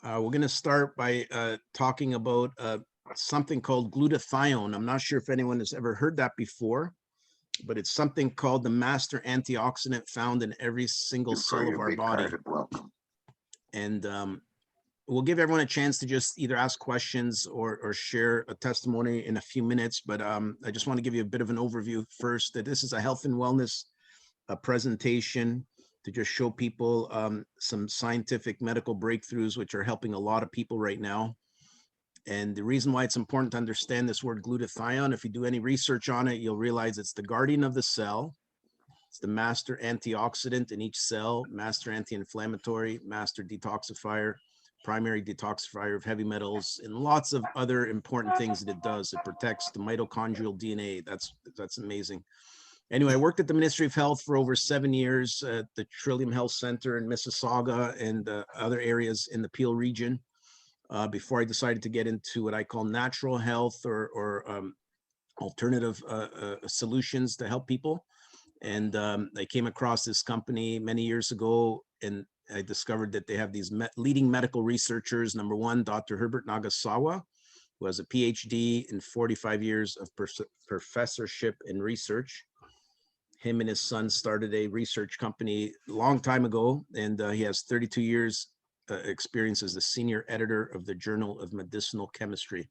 We're going to start by talking about something called glutathione. I'm not sure if anyone has ever heard that before, but it's something called the master antioxidant found in every single cell of our body. And we'll give everyone a chance to just either ask questions or share a testimony in a few minutes. But I just want to give you a bit of an overview first, that this is a health and wellness presentation to just show people some scientific medical breakthroughs, which are helping a lot of people right now. And the reason why it's important to understand this word glutathione, if you do any research on it, you'll realize it's the guardian of the cell. It's the master antioxidant in each cell, master anti-inflammatory, master detoxifier, primary detoxifier of heavy metals, and lots of other important things that it does. It protects the mitochondrial DNA. That's amazing. Anyway, I worked at the Ministry of Health for over 7 years at the Trillium Health Center in Mississauga and other areas in the Peel region before I decided to get into what I call natural health or alternative solutions to help people. And I came across this company many years ago, and I discovered that they have these leading medical researchers. Number one, Dr. Herbert Nagasawa, who has a PhD in 45 years of professorship in research. Him and his son started a research company a long time ago, and he has 32 years experience as the senior editor of the Journal of Medicinal Chemistry.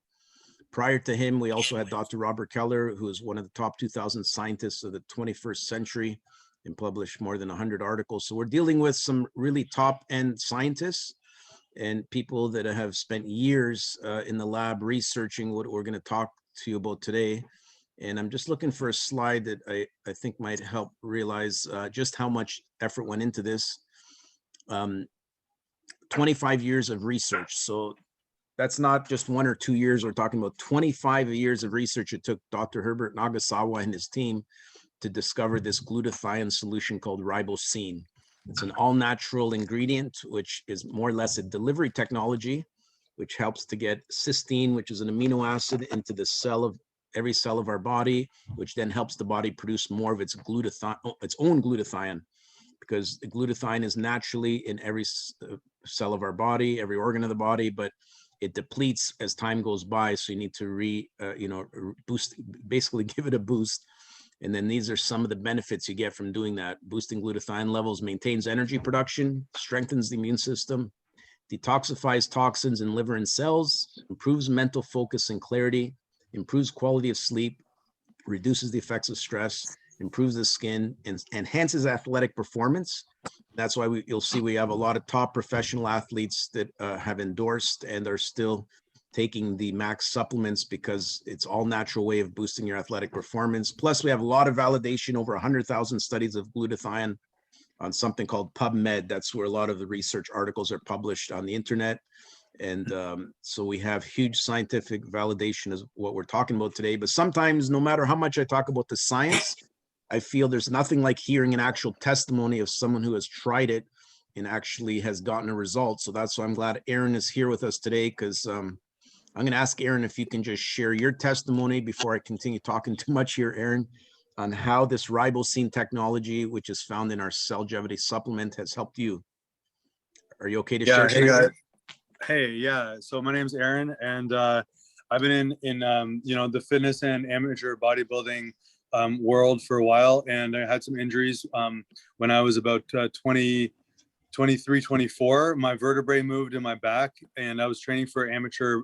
Prior to him, we also had Dr. Robert Keller, who is one of the top 2,000 scientists of the 21st century and published more than 100 articles. So we're dealing with some really top-end scientists and people that have spent years in the lab researching what we're going to talk to you about today. And I'm just looking for a slide that I think might help realize just how much effort went into this. 25 years of research. So that's not just 1 or 2 years. We're talking about 25 years of research. It took Dr. Herbert Nagasawa and his team to discover this glutathione solution called ribosine. It's an all-natural ingredient, which is more or less a delivery technology, which helps to get cysteine, which is an amino acid, into the cell of every cell of our body, which then helps the body produce more of its own glutathione, because the glutathione is naturally in every cell of our body, every organ of the body, but it depletes as time goes by. So you need to boost, basically give it a boost. And then these are some of the benefits you get from doing that. Boosting glutathione levels maintains energy production, strengthens the immune system, detoxifies toxins in liver and cells, improves mental focus and clarity, improves quality of sleep, reduces the effects of stress, improves the skin, and enhances athletic performance. That's why you'll see we have a lot of top professional athletes that have endorsed and are still taking the Max supplements, because it's all natural way of boosting your athletic performance. Plus, we have a lot of validation, over 100,000 studies of glutathione on something called PubMed. That's where a lot of the research articles are published on the internet. And so we have huge scientific validation of what we're talking about today. But sometimes, no matter how much I talk about the science, I feel there's nothing like hearing an actual testimony of someone who has tried it and actually has gotten a result. So that's why I'm glad Aaron is here with us today, because I'm going to ask Aaron if you can just share your testimony before I continue talking too much here, Aaron, on how this ribosine technology, which is found in our Cellgevity supplement, has helped you. Are you okay to share? Hey guys. Hey, yeah. So my name's Aaron, and I've been in the fitness and amateur bodybuilding world for a while, and I had some injuries when I was about 23, 24. My vertebrae moved in my back, and I was training for amateur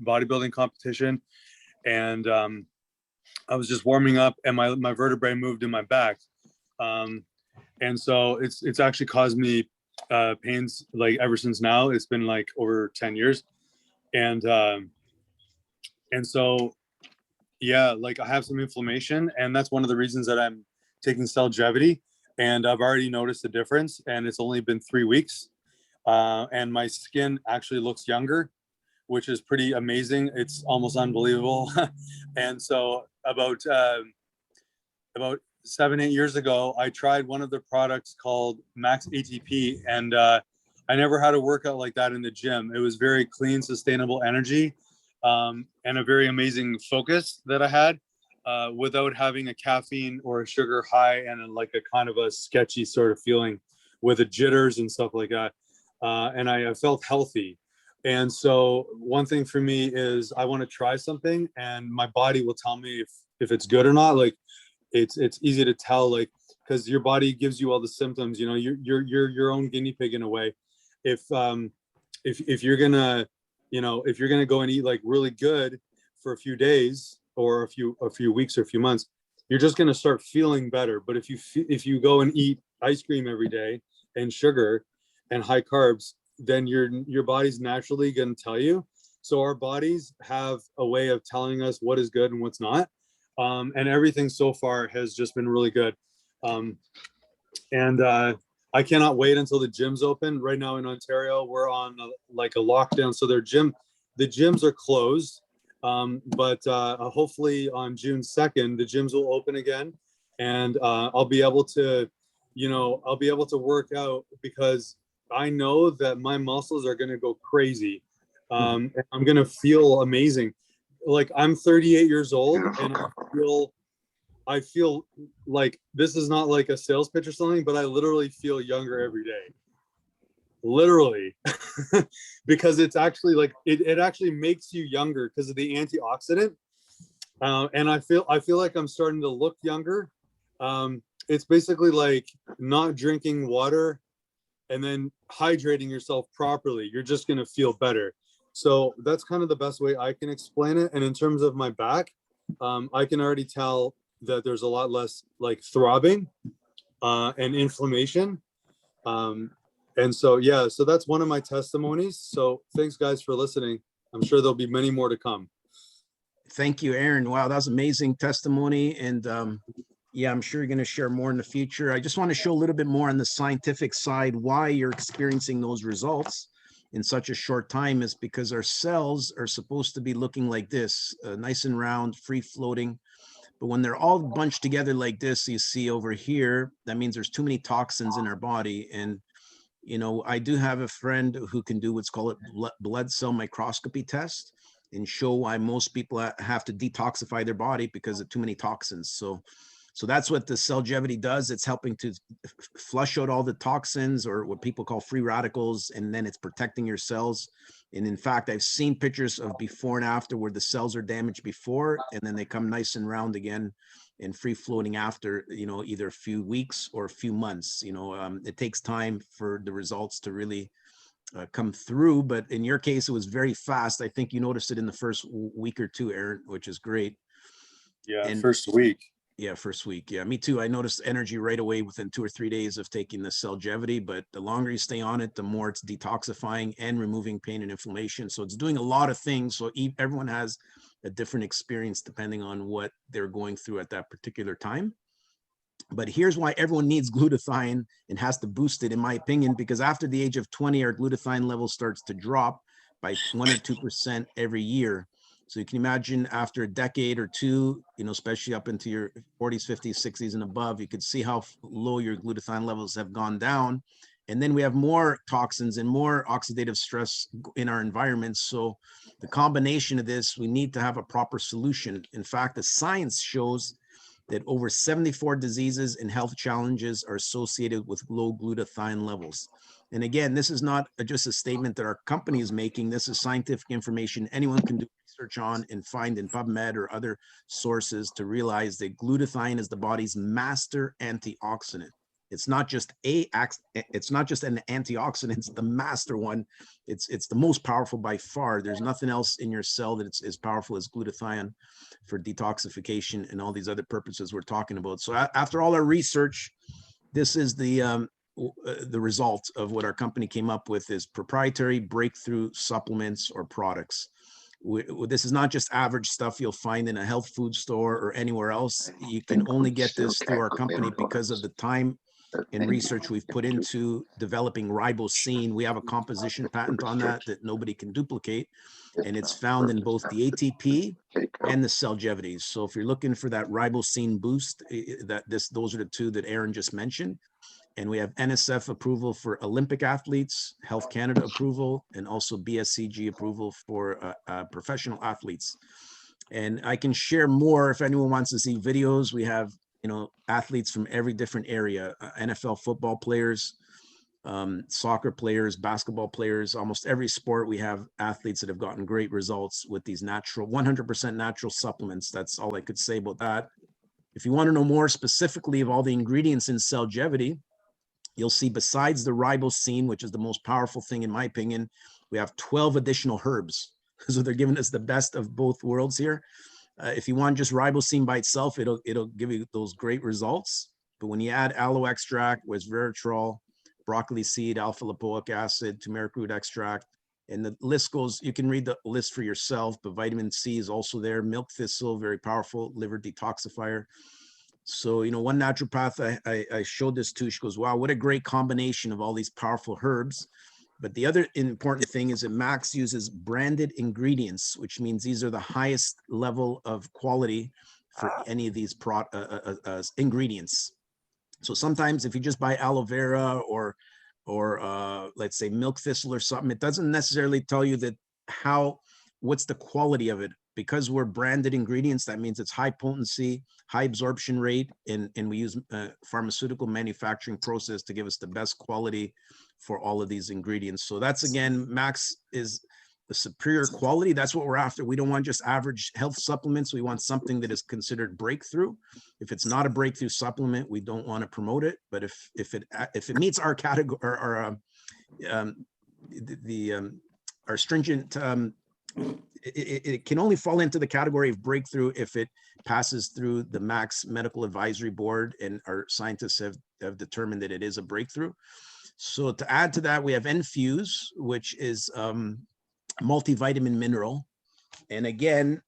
bodybuilding competition, and I was just warming up, and my vertebrae moved in my back, and so it's actually caused me pains like ever since now. It's been like over 10 years, and so yeah, like I have some inflammation, and that's one of the reasons that I'm taking Cellgevity, and I've already noticed a difference, and it's only been 3 weeks, and my skin actually looks younger, which is pretty amazing. It's almost unbelievable. And so about 7-8 years ago, I tried one of the products called Max ATP, and I never had a workout like that in the gym. It was very clean, sustainable energy, and a very amazing focus that I had without having a caffeine or a sugar high and like a kind of a sketchy sort of feeling with the jitters and stuff like that. And I felt healthy. And so one thing for me is I want to try something and my body will tell me if it's good or not. Like it's easy to tell, like, because your body gives you all the symptoms, you know, you're your own guinea pig in a way. If if if you're gonna, you know, if you're gonna go and eat like really good for a few days or a few weeks or a few months, you're just gonna start feeling better. But if you go and eat ice cream every day and sugar and high carbs, then your body's naturally gonna tell you. So our bodies have a way of telling us what is good and what's not. And everything so far has just been really good. Um, and I cannot wait until the gyms open. Right now in Ontario, we're on like a lockdown, so the gyms are closed. But hopefully on June 2nd, the gyms will open again, and I'll be able to, you know, I'll be able to work out because I know that my muscles are going to go crazy. And I'm going to feel amazing. Like I'm 38 years old, and I feel like this is not like a sales pitch or something, but I literally feel younger every day. Literally. Because it's actually like it actually makes you younger because of the antioxidant. And I feel like I'm starting to look younger. It's basically like not drinking water and then hydrating yourself properly. You're just gonna feel better. So that's kind of the best way I can explain it. And in terms of my back, I can already tell that there's a lot less like throbbing and inflammation. Um, and so, yeah, so that's one of my testimonies. So thanks guys for listening. I'm sure there'll be many more to come. Thank you, Aaron. Wow, that was amazing testimony. And yeah, I'm sure you're going to share more in the future. I just want to show a little bit more on the scientific side why you're experiencing those results in such a short time is because our cells are supposed to be looking like this, nice and round, free floating. But when they're all bunched together like this, you see over here, that means there's too many toxins in our body. And, you know, I do have a friend who can do what's called a blood cell microscopy test and show why most people have to detoxify their body because of too many toxins. So that's what the Cellgevity does. It's helping to flush out all the toxins or what people call free radicals, and then it's protecting your cells. And in fact, I've seen pictures of before and after where the cells are damaged before, and then they come nice and round again and free floating after, you know, either a few weeks or a few months. You know, it takes time for the results to really come through. But in your case, it was very fast. I think you noticed it in the first week or two, Aaron, which is great. Yeah, And first week. yeah, first week. Yeah, me too. I noticed energy right away within 2 or 3 days of taking the Cellgevity, but the longer you stay on it, the more it's detoxifying and removing pain and inflammation. So it's doing a lot of things. So everyone has a different experience depending on what they're going through at that particular time. But here's why everyone needs glutathione and has to boost it, in my opinion, because after the age of 20, our glutathione level starts to drop by 1 or 2% every year. So you can imagine after a decade or two, you know, especially up into your 40s, 50s, 60s and above, you could see how low your glutathione levels have gone down. And then we have more toxins and more oxidative stress in our environment. So the combination of this, we need to have a proper solution. In fact, the science shows that over 74 diseases and health challenges are associated with low glutathione levels. And again, this is not just a statement that our company is making. This is scientific information anyone can do research on and find in PubMed or other sources to realize that glutathione is the body's master antioxidant. It's not just an antioxidant, it's the master one. It's the most powerful by far. There's nothing else in your cell that it's as powerful as glutathione for detoxification and all these other purposes we're talking about. So after all our research, this is the result of what our company came up with is proprietary breakthrough supplements or products. This is not just average stuff you'll find in a health food store or anywhere else. You can only get this through our company because of the time and research we've put into developing ribosine. We have a composition patent on that nobody can duplicate, and it's found in both the ATP and the Cellgevity. So if you're looking for that ribosine boost, those are the two that Aaron just mentioned. And we have NSF approval for Olympic athletes, Health Canada approval, and also BSCG approval for professional athletes. And I can share more if anyone wants to see videos. We have, you know, athletes from every different area, NFL football players, soccer players, basketball players, almost every sport, we have athletes that have gotten great results with these natural, 100% natural supplements. That's all I could say about that. If you want to know more specifically of all the ingredients in Cellgevity, you'll see besides the ribosine, which is the most powerful thing in my opinion, we have 12 additional herbs. So they're giving us the best of both worlds here. If you want just ribosine by itself, it'll give you those great results. But when you add aloe extract, resveratrol, broccoli seed, alpha lipoic acid, turmeric root extract, and the list goes, you can read the list for yourself, but vitamin C is also there. Milk thistle, very powerful liver detoxifier. So, you know, one naturopath I showed this to, she goes, wow, what a great combination of all these powerful herbs. But the other important thing is that Max uses branded ingredients, which means these are the highest level of quality for any of these ingredients. So sometimes if you just buy aloe vera or let's say milk thistle or something, it doesn't necessarily tell you that what's the quality of it. Because we're branded ingredients, that means it's high potency, high absorption rate, and we use pharmaceutical manufacturing process to give us the best quality for all of these ingredients. So that's, again, Max is the superior quality. That's what we're after. We don't want just average health supplements. We want something that is considered breakthrough. If it's not a breakthrough supplement, we don't want to promote it. But if it meets our category, our stringent, it can only fall into the category of breakthrough if it passes through the Max Medical Advisory Board, and our scientists have determined that it is a breakthrough. So to add to that, we have Enfuse, which is multivitamin mineral. And again,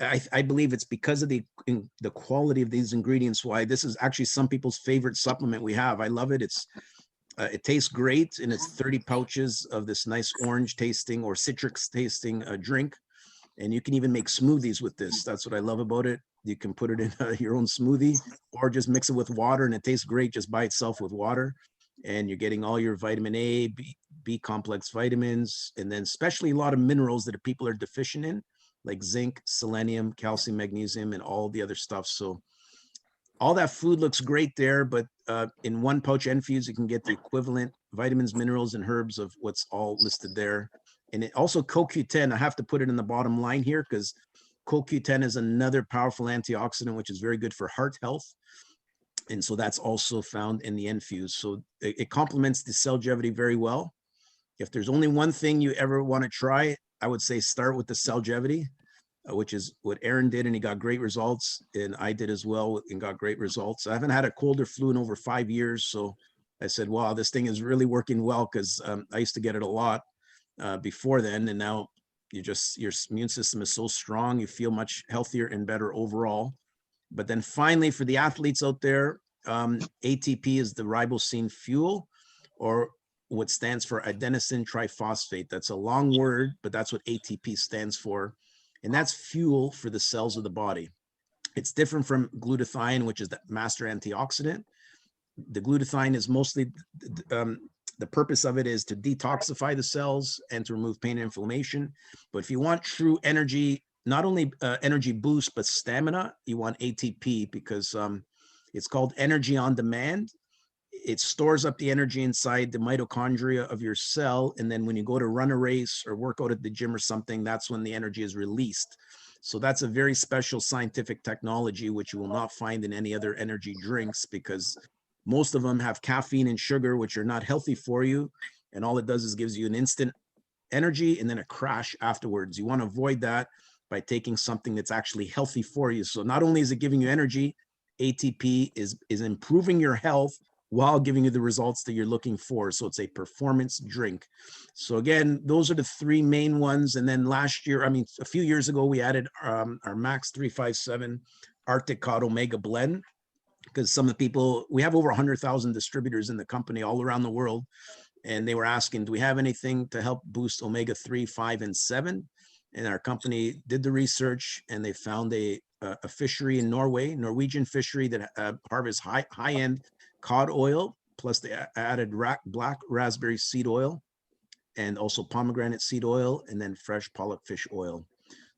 I believe it's because of the quality of these ingredients why this is actually some people's favorite supplement we have. I love it. It tastes great, and it's 30 pouches of this nice orange tasting or citrus tasting drink. And you can even make smoothies with this. That's what I love about it. You can put it in your own smoothie or just mix it with water, and it tastes great just by itself with water. And you're getting all your vitamin A, B complex vitamins, and then especially a lot of minerals that people are deficient in, like zinc, selenium, calcium, magnesium, and all the other stuff. So all that food looks great there, but in one pouch Enfuse, you can get the equivalent vitamins, minerals, and herbs of what's all listed there. And it also CoQ10, I have to put it in the bottom line here because CoQ10 is another powerful antioxidant, which is very good for heart health. And so that's also found in the Enfuse. So it complements the Cellgevity very well. If there's only one thing you ever want to try, I would say start with the Cellgevity, which is what Aaron did, and he got great results, and I did as well and got great results. I haven't had a cold or flu in over 5 years, so I said, wow, this thing is really working well, because I used to get it a lot before then, and now your immune system is so strong, you feel much healthier and better overall. But then finally, for the athletes out there, ATP is the ribosine fuel, or what stands for adenosine triphosphate. That's a long word, but that's what ATP stands for. And that's fuel for the cells of the body. It's different from glutathione, which is the master antioxidant. The glutathione is mostly, the purpose of it is to detoxify the cells and to remove pain and inflammation. But if you want true energy, not only energy boost, but stamina, you want ATP, because it's called energy on demand. It stores up the energy inside the mitochondria of your cell. And then when you go to run a race or work out at the gym or something, that's when the energy is released. So that's a very special scientific technology, which you will not find in any other energy drinks, because most of them have caffeine and sugar, which are not healthy for you. And all it does is gives you an instant energy and then a crash afterwards. You want to avoid that by taking something that's actually healthy for you. So not only is it giving you energy, ATP is improving your health while giving you the results that you're looking for. So it's a performance drink. So again, those are the three main ones. And then last year, a few years ago, we added our Max 357 Arctic Cod Omega blend, because some of the people, we have over 100,000 distributors in the company all around the world. And they were asking, do we have anything to help boost omega 3, 5, and 7? And our company did the research, and they found a fishery in Norway, Norwegian fishery, that harvests high-end cod oil, plus they added black raspberry seed oil, and also pomegranate seed oil, and then fresh pollock fish oil.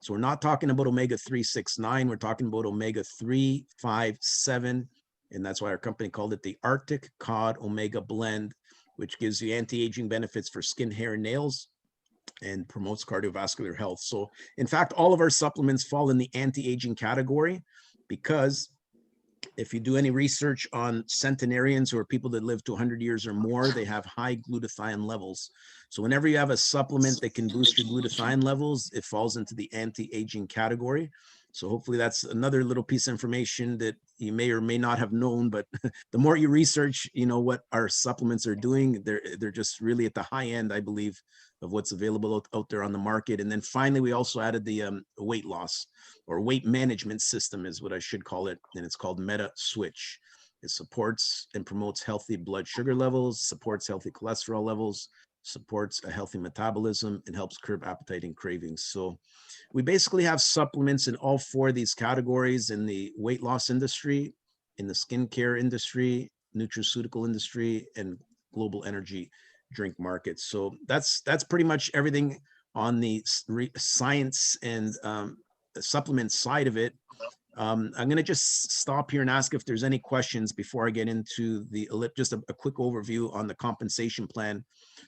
So we're not talking about omega 3, 6, 9. We're talking about omega 3, 5, 7. And that's why our company called it the Arctic Cod Omega Blend. which gives you anti-aging benefits for skin, hair, and nails, and promotes cardiovascular health. So in fact, all of our supplements fall in the anti-aging category, because if you do any research on centenarians or people that live to 100 years or more, they have high glutathione levels. So whenever you have a supplement that can boost your glutathione levels, it falls into the anti-aging category. So hopefully that's another little piece of information that you may or may not have known, but the more you research, you know, what our supplements are doing, they're just really at the high end, I believe, of what's available out there on the market. And then finally, we also added the weight loss or weight management system is what I should call it. And it's called Meta Switch. It supports and promotes healthy blood sugar levels, supports healthy cholesterol levels, supports a healthy metabolism, and helps curb appetite and cravings. So we basically have supplements in all four of these categories: in the weight loss industry, in the skincare industry, nutraceutical industry, and global energy drink market. So that's pretty much everything on the science and supplement side of it. I'm going to just stop here and ask if there's any questions before I get into the just a quick overview on the compensation plan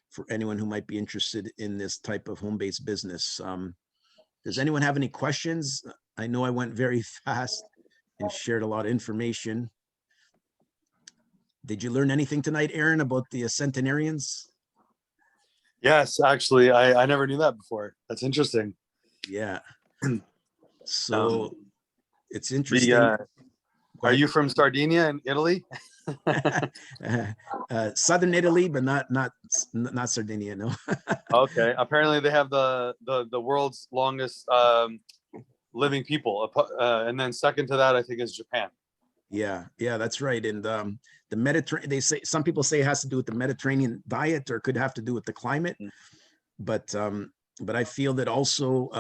for anyone who might be interested in this type of home-based business. Does anyone have any questions? I know I went very fast and shared a lot of information. Did you learn anything tonight, Aaron, about the centenarians? Yes, actually, I never knew that before. That's interesting. Yeah. So it's interesting. Are you from Sardinia in Italy? Southern Italy, but not Sardinia, no. Okay. Apparently, they have the world's longest living people, and then second to that, I think, is Japan. Yeah, that's right. And the Mediterranean, they say, some people say it has to do with the Mediterranean diet, or could have to do with the climate. But I feel that also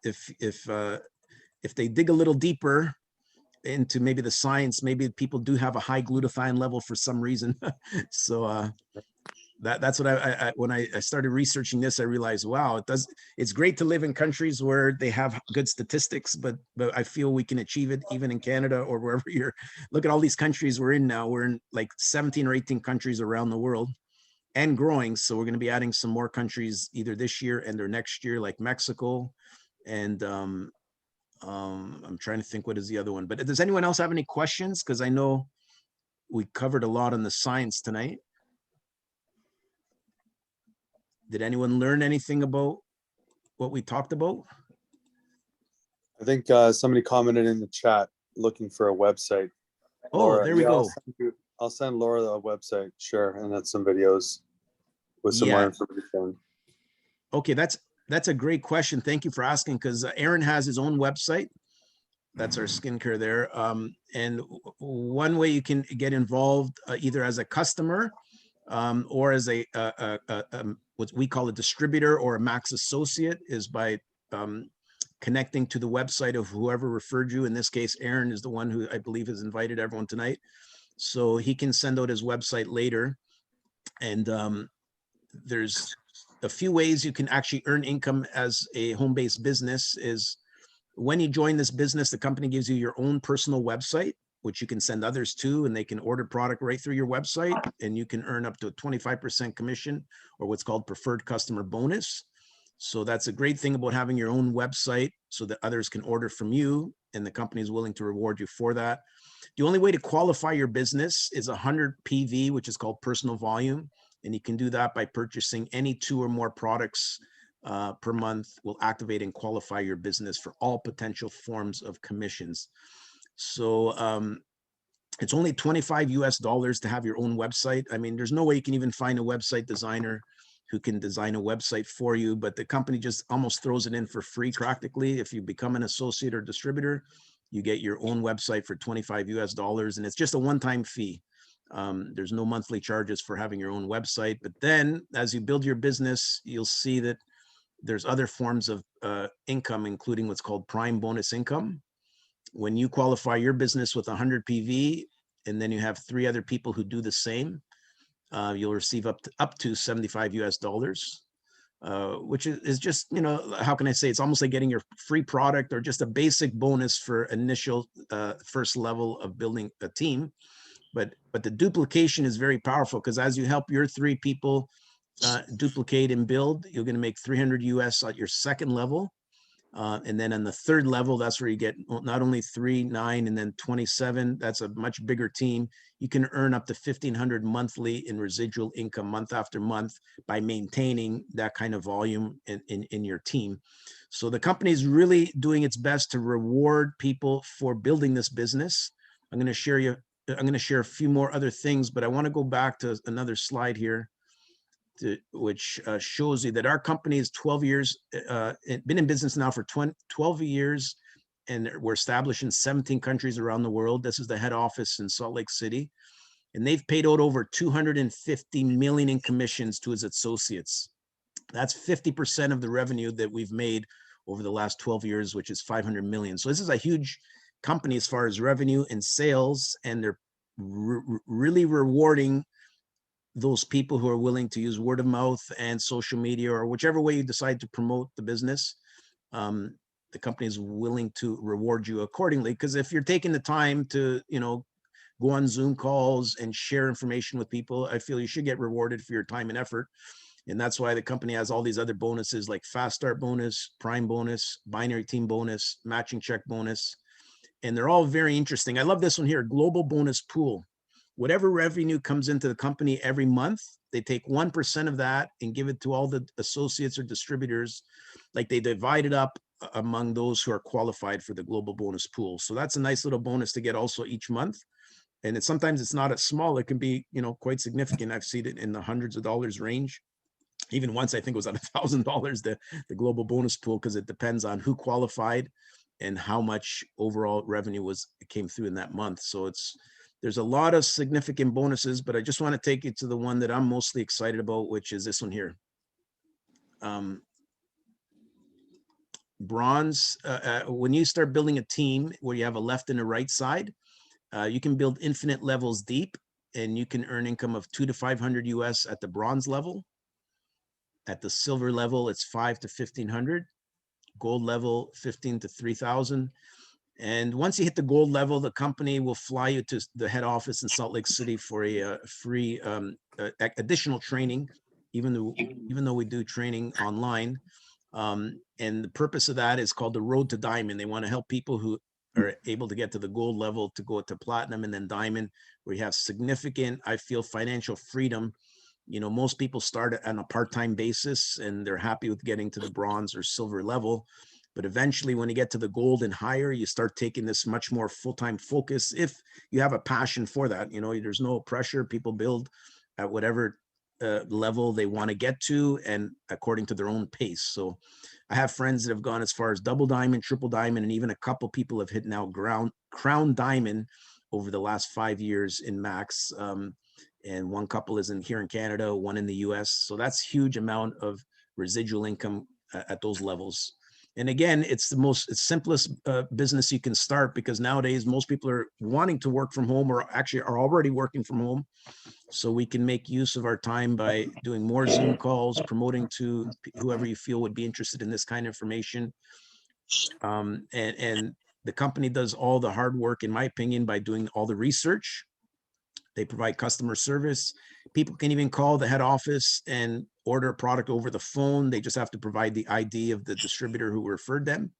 if they dig a little deeper into maybe the science, maybe people do have a high glutathione level for some reason. So that's what I when I started researching this, I realized, wow, it's great to live in countries where they have good statistics, but I feel we can achieve it even in Canada or wherever you're. Look at all these countries we're in now. We're in like 17 or 18 countries around the world and growing. So we're going to be adding some more countries either this year and or next year, like Mexico. And I'm trying to think, what is the other one? But does anyone else have any questions? Because I know we covered a lot on the science tonight. Did anyone learn anything about what we talked about? I think somebody commented in the chat looking for a website. Oh, Laura, there we go. I'll send Laura the website, sure, and that's some videos with some more information. Okay, that's a great question. Thank you for asking, because Aaron has his own website. That's our skincare there. And one way you can get involved, either as a customer or as a what we call a distributor or a Max associate, is by connecting to the website of whoever referred you. In this case, Aaron is the one who I believe has invited everyone tonight. So he can send out his website later. And there's a few ways you can actually earn income as a home-based business. Is when you join this business, the company gives you your own personal website, which you can send others to, and they can order product right through your website, and you can earn up to a 25% commission, or what's called preferred customer bonus. So that's a great thing about having your own website, so that others can order from you, and the company is willing to reward you for that. The only way to qualify your business is 100 PV, which is called personal volume. And you can do that by purchasing any 2 or more products per month. Will activate and qualify your business for all potential forms of commissions. So it's only $25 US to have your own website. I mean, there's no way you can even find a website designer who can design a website for you, but the company just almost throws it in for free practically. If you become an associate or distributor, you get your own website for $25 US, and it's just a one-time fee. There's no monthly charges for having your own website. But then as you build your business, you'll see that there's other forms of income, including what's called prime bonus income. When you qualify your business with 100 PV, and then you have 3 other people who do the same, you'll receive up to $75 US, which is just, you know, how can I say, it's almost like getting your free product or just a basic bonus for initial first level of building a team. but the duplication is very powerful, because as you help your 3 people duplicate and build, you're going to make 300 US at your second level. And then on the third level, that's where you get not only 3, 9, and then 27. That's a much bigger team. You can earn up to 1,500 monthly in residual income month after month by maintaining that kind of volume in your team. So the company is really doing its best to reward people for building this business. I'm going to share a few more other things, but I want to go back to another slide here, which shows you that our company is 12 years, been in business now for 12 years, and we're established in 17 countries around the world. This is the head office in Salt Lake City, and they've paid out over 250 million in commissions to its associates. That's 50% of the revenue that we've made over the last 12 years, which is 500 million. So this is a huge company as far as revenue and sales, and they're really rewarding those people who are willing to use word of mouth and social media, or whichever way you decide to promote the business. The company is willing to reward you accordingly, because if you're taking the time to, go on Zoom calls and share information with people, I feel you should get rewarded for your time and effort. And that's why the company has all these other bonuses like fast start bonus, prime bonus, binary team bonus, matching check bonus. And they're all very interesting. I love this one here, global bonus pool. Whatever revenue comes into the company every month, they take 1% of that and give it to all the associates or distributors. Like, they divide it up among those who are qualified for the global bonus pool. So that's a nice little bonus to get also each month. And sometimes it's not as small. It can be, quite significant. I've seen it in the hundreds of dollars range. Even once, I think it was at $1,000, the global bonus pool, because it depends on who qualified and how much overall revenue came through in that month. So there's a lot of significant bonuses, but I just want to take you to the one that I'm mostly excited about, which is this one here. Bronze, when you start building a team where you have a left and a right side, you can build infinite levels deep, and you can earn income of 200 to 500 US at the bronze level. At the silver level, it's 5 to 1,500. Gold level, 15 to 3,000. And once you hit the gold level, the company will fly you to the head office in Salt Lake City for a free additional training, even though we do training online. And the purpose of that is called the Road to Diamond. They want to help people who are able to get to the gold level to go to platinum and then diamond, where you have significant, I feel, financial freedom. Most people start on a part-time basis and they're happy with getting to the bronze or silver level. But eventually, when you get to the gold and higher, you start taking this much more full-time focus if you have a passion for that. There's no pressure. People build at whatever level they want to get to, and according to their own pace. So I have friends that have gone as far as double diamond, triple diamond, and even a couple people have hit now crown diamond over the last 5 years in Max. And one couple is here in Canada, one in the US. So that's huge amount of residual income at those levels. And again, it's the simplest business you can start, because nowadays most people are wanting to work from home, or actually are already working from home. So we can make use of our time by doing more Zoom calls, promoting to whoever you feel would be interested in this kind of information. And the company does all the hard work, in my opinion, by doing all the research. They provide customer service. People can even call the head office and order a product over the phone. They just have to provide the ID of the distributor who referred them.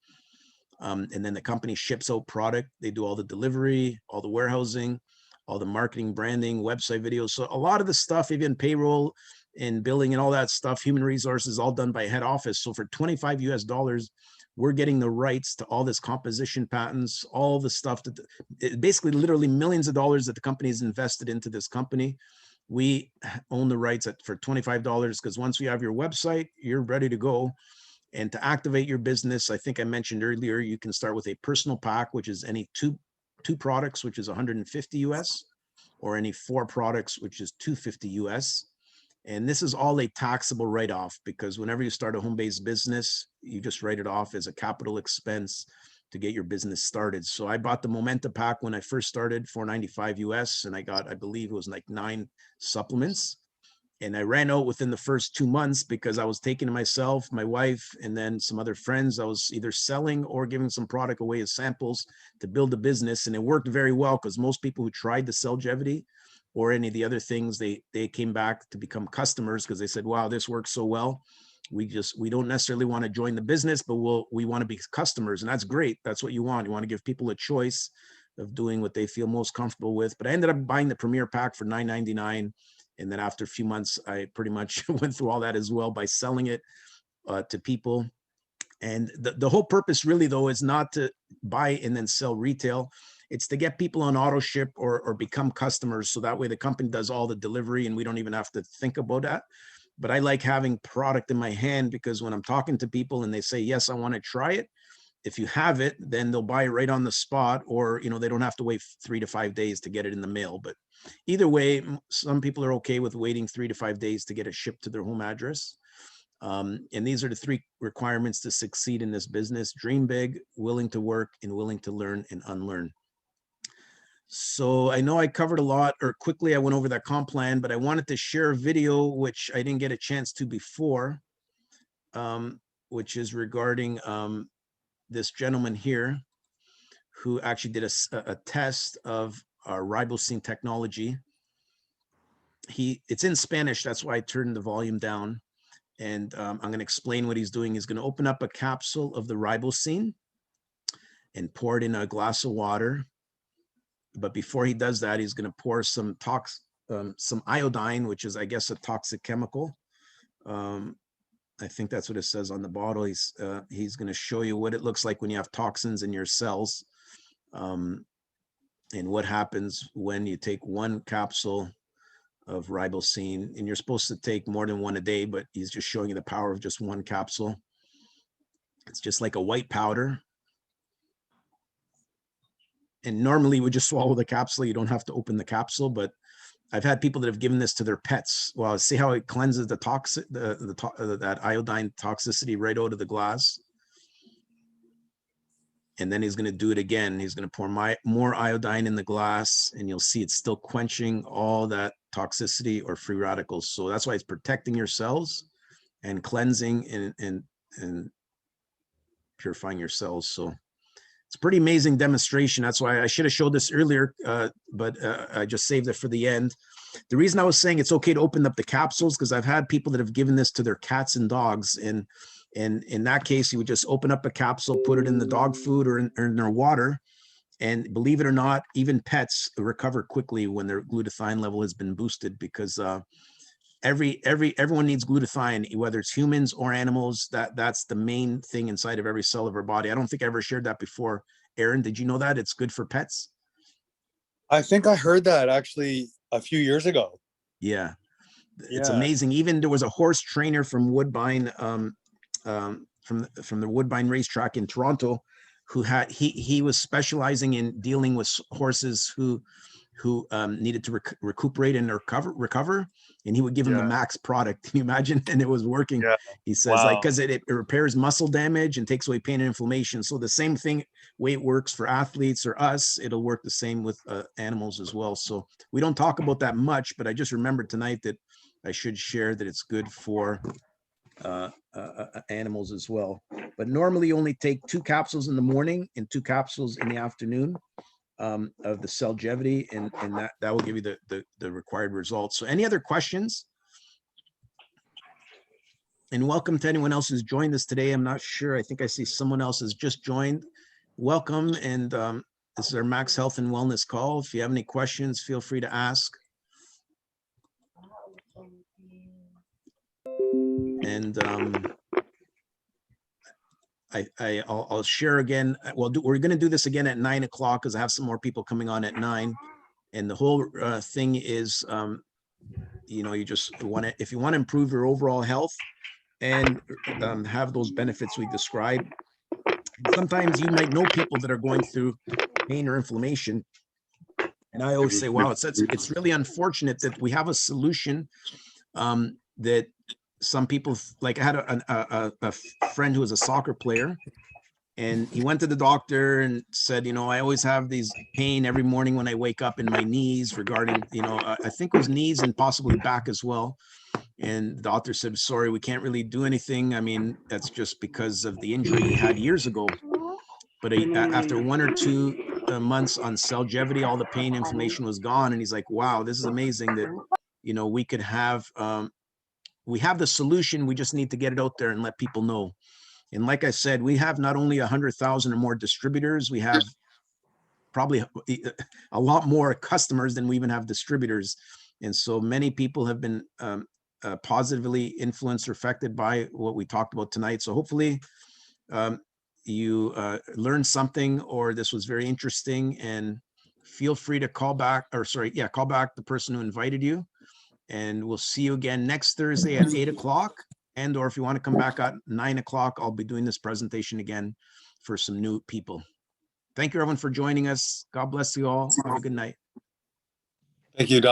And then the company ships out product. They do all the delivery, all the warehousing, all the marketing, branding, website videos. So a lot of the stuff, even payroll and billing and all that stuff, human resources, all done by head office. So for 25 US dollars, we're getting the rights to all this composition patents, all the stuff that basically literally millions of dollars that the company has invested into this company. We own the rights for $25, because once you have your website, you're ready to go. And to activate your business, I think I mentioned earlier, you can start with a personal pack, which is any two products, which is 150 US, or any 4 products, which is 250 US. And this is all a taxable write-off, because whenever you start a home-based business, you just write it off as a capital expense to get your business started. So I bought the Momenta pack when I first started, $495 US, and I got, I believe it was like 9 supplements. And I ran out within the first 2 months because I was taking myself, my wife, and then some other friends. I was either selling or giving some product away as samples to build a business. And it worked very well because most people who tried the Cellgevity or any of the other things, they came back to become customers because they said, wow, this works so well. We don't necessarily want to join the business, but we want to be customers. And that's great. That's what you want. You want to give people a choice of doing what they feel most comfortable with. But I ended up buying the Premier Pack for $9.99. And then after a few months, I pretty much went through all that as well by selling it to people. And the whole purpose really, though, is not to buy and then sell retail. It's to get people on auto ship or become customers. So that way the company does all the delivery and we don't even have to think about that. But I like having product in my hand because when I'm talking to people and they say, yes, I want to try it. If you have it, then they'll buy it right on the spot, or, you know, they don't have to wait 3 to 5 days to get it in the mail. But either way, some people are okay with waiting 3 to 5 days to get it shipped to their home address. And these are the 3 requirements to succeed in this business: dream big, willing to work, and willing to learn and unlearn. So I know I covered a lot, or quickly I went over that comp plan, but I wanted to share a video, which I didn't get a chance to before, which is regarding this gentleman here who actually did a test of our ribosine technology. It's in Spanish, that's why I turned the volume down. And I'm going to explain what he's doing. He's going to open up a capsule of the ribosine and pour it in a glass of water. But before he does that, he's going to pour some iodine, which is, I guess, a toxic chemical. I think that's what it says on the bottle. He's going to show you what it looks like when you have toxins in your cells, and what happens when you take 1 capsule of ribosine. And you're supposed to take more than 1 a day, but he's just showing you the power of just 1 capsule. It's just like a white powder. And normally we just swallow the capsule. You don't have to open the capsule, but I've had people that have given this to their pets. Well, see how it cleanses the toxic, that iodine toxicity right out of the glass. And then he's going to do it again. He's going to pour more iodine in the glass, and you'll see it's still quenching all that toxicity or free radicals. So that's why it's protecting your cells and cleansing and purifying your cells. So it's a pretty amazing demonstration. That's why I should have showed this earlier, but I just saved it for the end. The reason I was saying it's okay to open up the capsules, because I've had people that have given this to their cats and dogs. And in that case, you would just open up a capsule, put it in the dog food or in their water. And believe it or not, even pets recover quickly when their glutathione level has been boosted, because everyone needs glutathione, whether it's humans or animals. That's the main thing inside of every cell of our body. I don't think I ever shared that before. Aaron, did you know that it's good for pets? I think I heard that actually a few years ago. Yeah, it's amazing. Even there was a horse trainer from Woodbine, from the Woodbine racetrack in Toronto, who had he was specializing in dealing with horses who needed to recuperate and recover, and he would give them the max product. Can you imagine? And it was working. He says, like, because it repairs muscle damage and takes away pain and inflammation. So the same thing, way it works for athletes or us, it'll work the same with animals as well. So we don't talk about that much, but I just remembered tonight that I should share that it's good for animals as well. But normally you only take 2 capsules in the morning and 2 capsules in the afternoon of the Cellgevity, and that will give you the required results. So any other questions? And welcome to anyone else who's joined us today. I'm not sure, I think I see someone else has just joined. Welcome. And this is our Max Health and Wellness call. If you have any questions, feel free to ask. And I'll share again. Well, we're going to do this again at 9 o'clock because I have some more people coming on at 9. And the whole thing is, you know, you just want to, if you want to improve your overall health and have those benefits we described. Sometimes you might know people that are going through pain or inflammation. And I always say, wow, it's really unfortunate that we have a solution that some people, like I had a friend who was a soccer player, And he went to the doctor and said, I always have these pain every morning when I wake up in my knees regarding, I think it was knees and possibly back as well. And the doctor said, sorry, we can't really do anything. I mean, that's just because of the injury he had years ago. But after 1 or 2 months on Celgevity, all the pain inflammation was gone. And he's like, wow, this is amazing that, we could have, we have the solution. We just need to get it out there and let people know. And like I said, we have not only 100,000 or more distributors, we have probably a lot more customers than we even have distributors. And so many people have been positively influenced or affected by what we talked about tonight. So hopefully you learned something, or this was very interesting, and feel free to call back the person who invited you. And we'll see you again next Thursday at 8 o'clock. And or if you want to come back at 9 o'clock, I'll be doing this presentation again for some new people. Thank you, everyone, for joining us. God bless you all. Have a good night. Thank you, Doc.